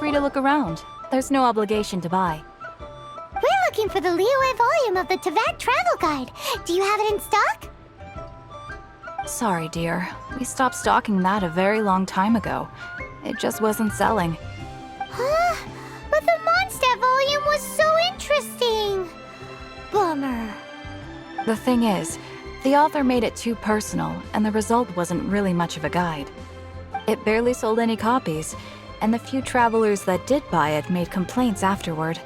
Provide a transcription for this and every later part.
free to look around. There's no obligation to buy. We're looking for the Liyue volume of the Teyvat Travel Guide. Do you have it in stock? Sorry, dear. We stopped stocking that a very long time ago. It just wasn't selling. Huh? But the Mondstadt volume was so interesting! Bummer. The thing is, the author made it too personal, and the result wasn't really much of a guide. It barely sold any copies, and the few travelers that did buy it made complaints afterward.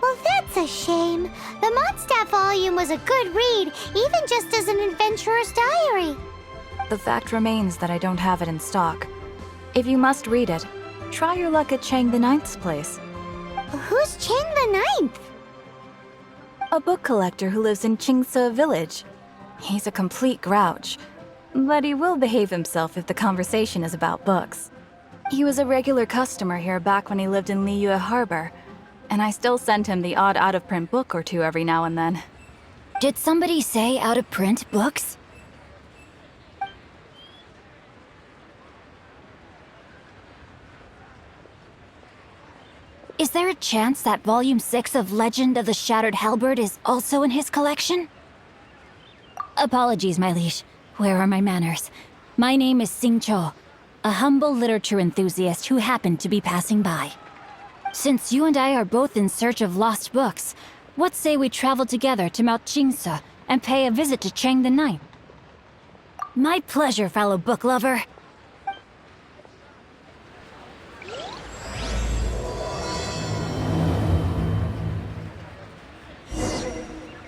Well, that's a shame. The Mondstadt volume was a good read, even just as an adventurer's diary. The fact remains that I don't have it in stock. If you must read it, try your luck at Chang the Ninth's place. Who's Chang the Ninth? A book collector who lives in Xingqiu village. He's a complete grouch, but he will behave himself if the conversation is about books. He was a regular customer here back when he lived in Liyue Harbor, and I still send him the odd out-of-print book or two every now and then. Did somebody say out-of-print books? Is there a chance that Volume 6 of Legend of the Shattered Halberd is also in his collection? Apologies, my liege. Where are my manners? My name is Xingqiu, a humble literature enthusiast who happened to be passing by. Since you and I are both in search of lost books, what say we travel together to Mount Xingqiu and pay a visit to Chang the Ninth? My pleasure, fellow book lover.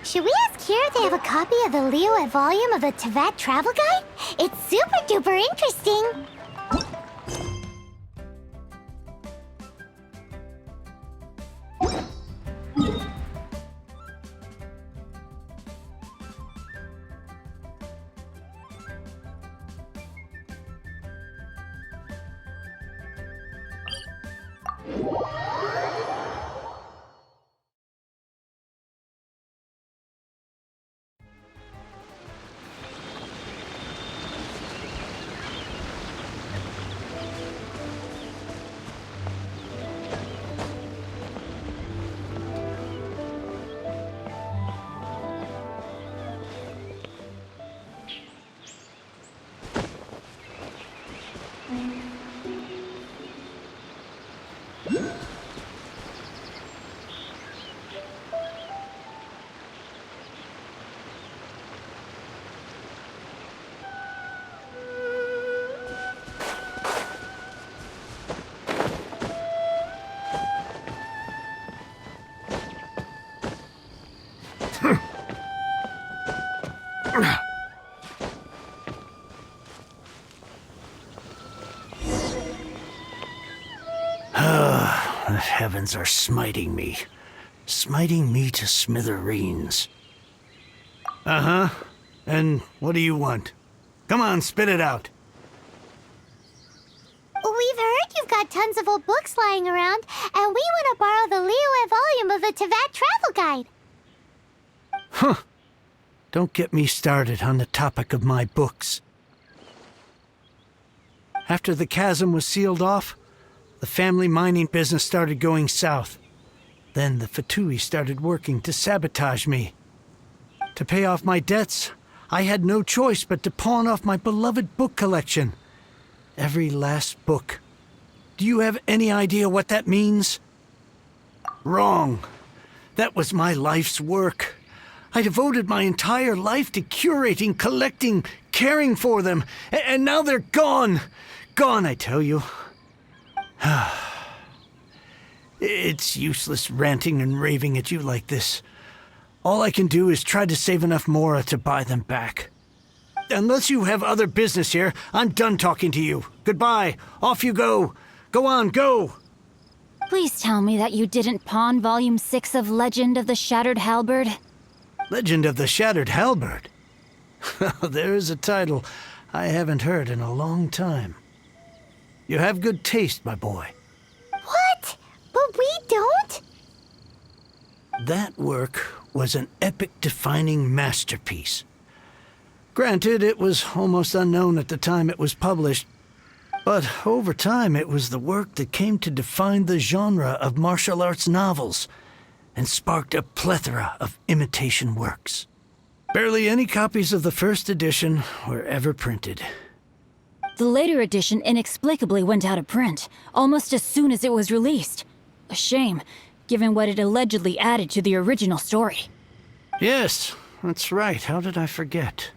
Should we ask here if they have a copy of the Liyue volume of the Teyvat Travel Guide? It's super duper interesting! The heavens are smiting me to smithereens. Uh-huh. And what do you want? Come on, spit it out. We've heard you've got tons of old books lying around, and we want to borrow the Liyue volume of the Teyvat Travel Guide. Huh. Don't get me started on the topic of my books. After the chasm was sealed off, the family mining business started going south. Then the Fatui started working to sabotage me. To pay off my debts, I had no choice but to pawn off my beloved book collection. Every last book. Do you have any idea what that means? Wrong. That was my life's work. I devoted my entire life to curating, collecting, caring for them, and now they're gone. Gone, I tell you. It's useless ranting and raving at you like this. All I can do is try to save enough Mora to buy them back. Unless you have other business here, I'm done talking to you. Goodbye. Off you go. Go on, go. Please tell me that you didn't pawn Volume 6 of Legend of the Shattered Halberd. Legend of the Shattered Halberd? There is a title I haven't heard in a long time. You have good taste, my boy. What? But we don't? That work was an epic-defining masterpiece. Granted, it was almost unknown at the time it was published, But over time, it was the work that came to define the genre of martial arts novels and sparked a plethora of imitation works. Barely any copies of the first edition were ever printed. The later edition inexplicably went out of print, almost as soon as it was released. A shame, given what it allegedly added to the original story. Yes, that's right. How did I forget?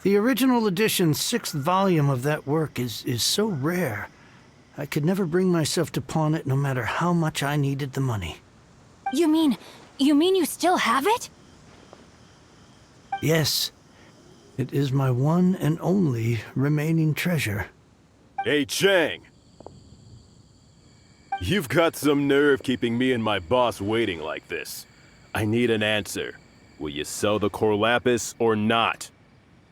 The original edition's 6th volume of that work is so rare. I could never bring myself to pawn it no matter how much I needed the money. You mean you still have it? Yes. It is my one and only remaining treasure. Hey, Chang! You've got some nerve keeping me and my boss waiting like this. I need an answer. Will you sell the core lapis or not?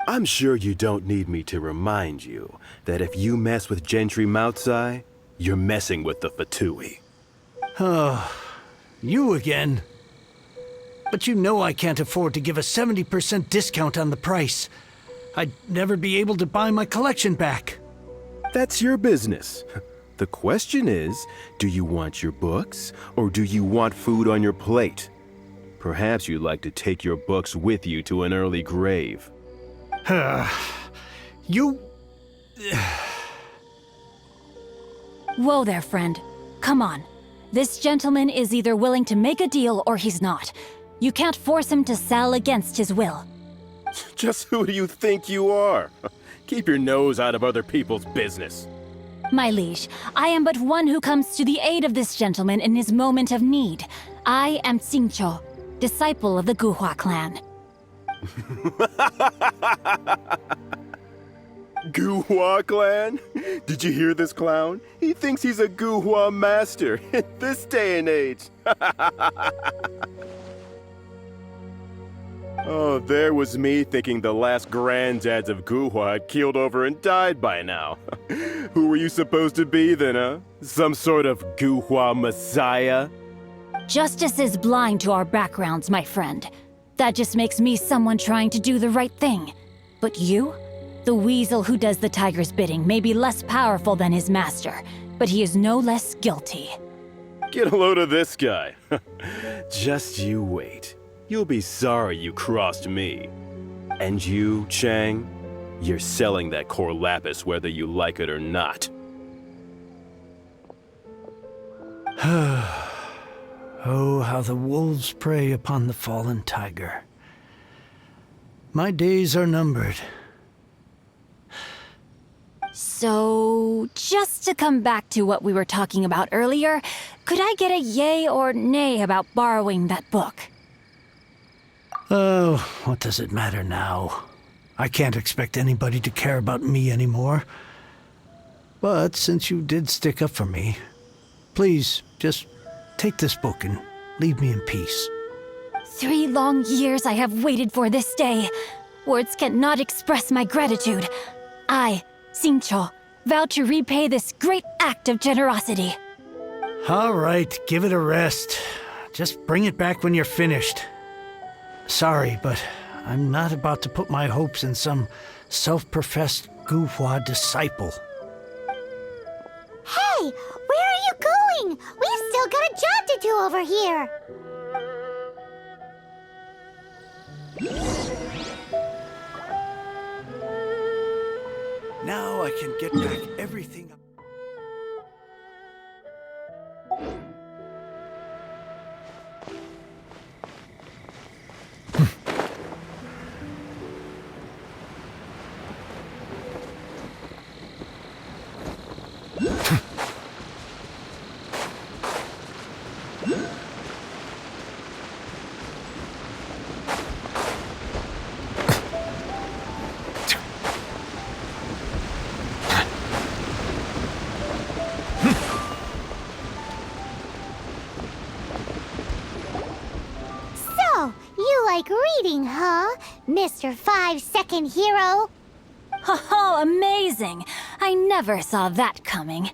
I'm sure you don't need me to remind you that if you mess with Gentry Moutsai, you're messing with the Fatui. Oh, you again. But you know I can't afford to give a 70% discount on the price. I'd never be able to buy my collection back. That's your business. The question is, do you want your books, or do you want food on your plate? Perhaps you'd like to take your books with you to an early grave. You... Whoa there, friend. Come on. This gentleman is either willing to make a deal or he's not. You can't force him to sell against his will. Just who do you think you are? Keep your nose out of other people's business. My liege, I am but one who comes to the aid of this gentleman in his moment of need. I am Xingqiu, disciple of the Guhua clan. Guhua clan? Did you hear this clown? He thinks he's a Guhua master in this day and age. Oh, there was me thinking the last granddads of Guhua had keeled over and died by now. Who were you supposed to be then, huh? Some sort of Guhua messiah? Justice is blind to our backgrounds, my friend. That just makes me someone trying to do the right thing. But you? The weasel who does the tiger's bidding may be less powerful than his master, but he is no less guilty. Get a load of this guy. Just you wait. You'll be sorry you crossed me. And you, Chang, you're selling that core lapis whether you like it or not. Oh, how the wolves prey upon the fallen tiger. My days are numbered. So, just to come back to what we were talking about earlier, could I get a yay or nay about borrowing that book? Oh, what does it matter now? I can't expect anybody to care about me anymore. But since you did stick up for me, please, just take this book and leave me in peace. 3 long years I have waited for this day. Words cannot express my gratitude. I, Xingqiu, vow to repay this great act of generosity. All right, give it a rest. Just bring it back when you're finished. Sorry, but I'm not about to put my hopes in some self-professed Guhua disciple. Hey, where are you going? We've still got a job to do over here. Now I can get back everything. Like reading, huh, Mr. 5-second hero? Oh, amazing! I never saw that coming.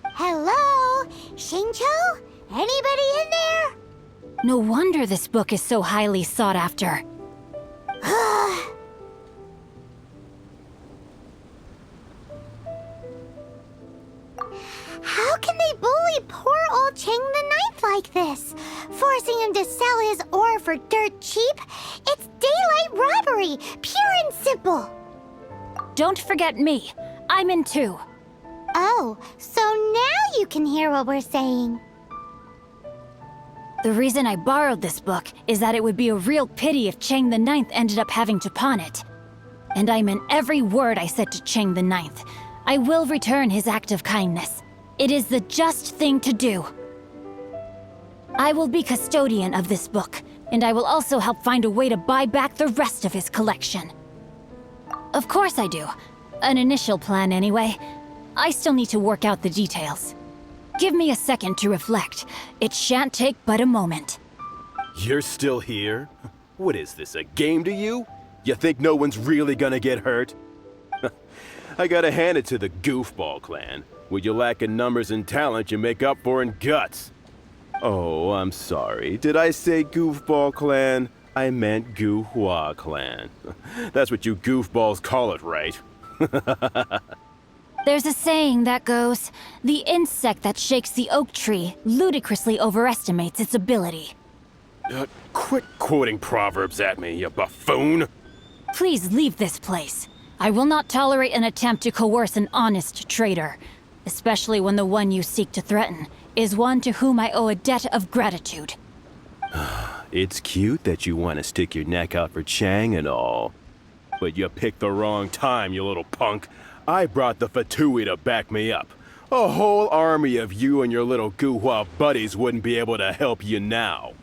Hello? Xingqiu? Anybody in there? No wonder this book is so highly sought after. How can they bully poor old Chang the Ninth like this? Forcing him to sell his ore for dirt cheap? It's daylight robbery, pure and simple. Don't forget me. I'm in too. Oh, so now you can hear what we're saying. The reason I borrowed this book is that it would be a real pity if Chang the Ninth ended up having to pawn it. And I meant every word I said to Chang the Ninth. I will return his act of kindness. It is the just thing to do. I will be custodian of this book, and I will also help find a way to buy back the rest of his collection. Of course I do. An initial plan anyway. I still need to work out the details. Give me a second to reflect. It shan't take but a moment. You're still here? What is this, a game to you? You think no one's really gonna get hurt? I gotta hand it to the Goofball clan. What you lack in numbers and talent, you make up for in guts. Oh, I'm sorry. Did I say Goofball clan? I meant Guhua clan. That's what you goofballs call it, right? There's a saying that goes, the insect that shakes the oak tree ludicrously overestimates its ability. Quit quoting proverbs at me, you buffoon! Please leave this place. I will not tolerate an attempt to coerce an honest trader, especially when the one you seek to threaten is one to whom I owe a debt of gratitude. It's cute that you want to stick your neck out for Chang and all. But you picked the wrong time, you little punk. I brought the Fatui to back me up. A whole army of you and your little Guhua buddies wouldn't be able to help you now.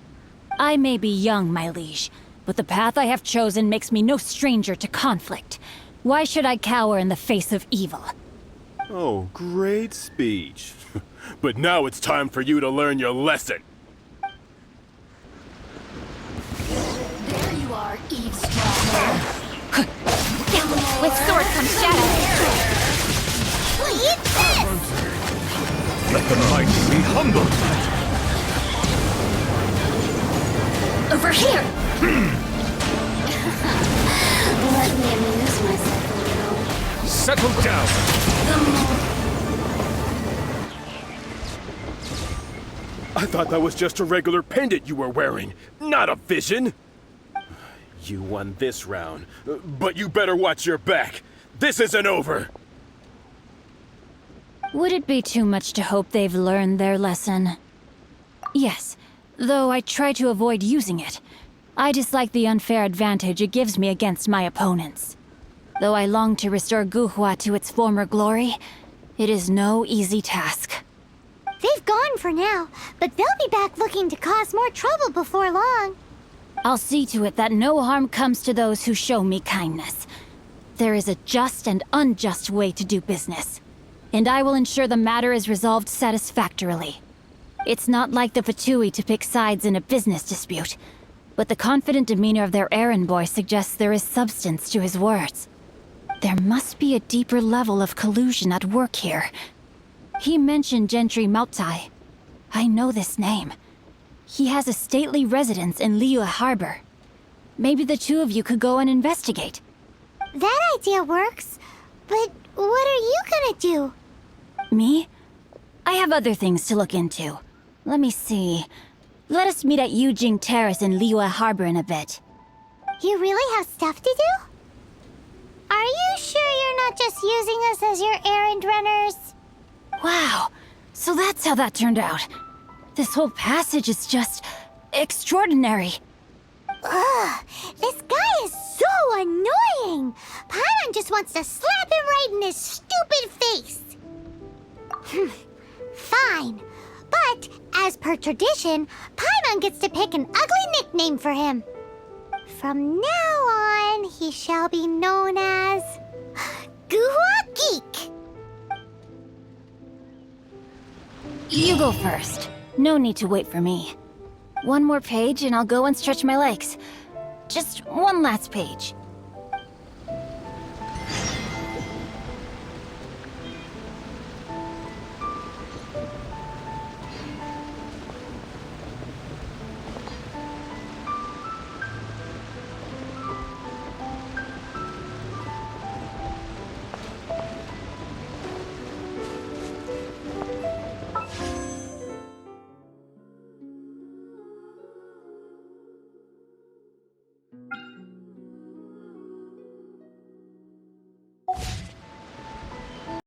I may be young, my liege, but the path I have chosen makes me no stranger to conflict. Why should I cower in the face of evil? Oh, great speech. But now it's time for you to learn your lesson. There you are, eavesdropper. With sword comes shadow. Eat this! Let the mighty be humbled! Over here! Let me amuse myself a little. Settle down! I thought that was just a regular pendant you were wearing, not a vision. You won this round, but you better watch your back. This isn't over. Would it be too much to hope they've learned their lesson? Yes, though I try to avoid using it. I dislike the unfair advantage it gives me against my opponents. Though I long to restore Guhua to its former glory, it is no easy task. They've gone for now, but they'll be back looking to cause more trouble before long. I'll see to it that no harm comes to those who show me kindness. There is a just and unjust way to do business, and I will ensure the matter is resolved satisfactorily. It's not like the Fatui to pick sides in a business dispute, but the confident demeanor of their errand boy suggests there is substance to his words. There must be a deeper level of collusion at work here. He mentioned Gentry Maotai. I know this name. He has a stately residence in Liyue Harbor. Maybe the two of you could go and investigate. That idea works, but what are you gonna do? Me? I have other things to look into. Let me see. Let us meet at Yujing Terrace in Liyue Harbor in a bit. You really have stuff to do? Are you sure you're not just using us as your errand runners? Wow, so that's how that turned out. This whole passage is just extraordinary. Ugh, this guy is so annoying! Paimon just wants to slap him right in his stupid face! Fine, but as per tradition, Paimon gets to pick an ugly nickname for him. From now on, he shall be known as... Guhua Geek! You go first. No need to wait for me. One more page and I'll go and stretch my legs. Just one last page.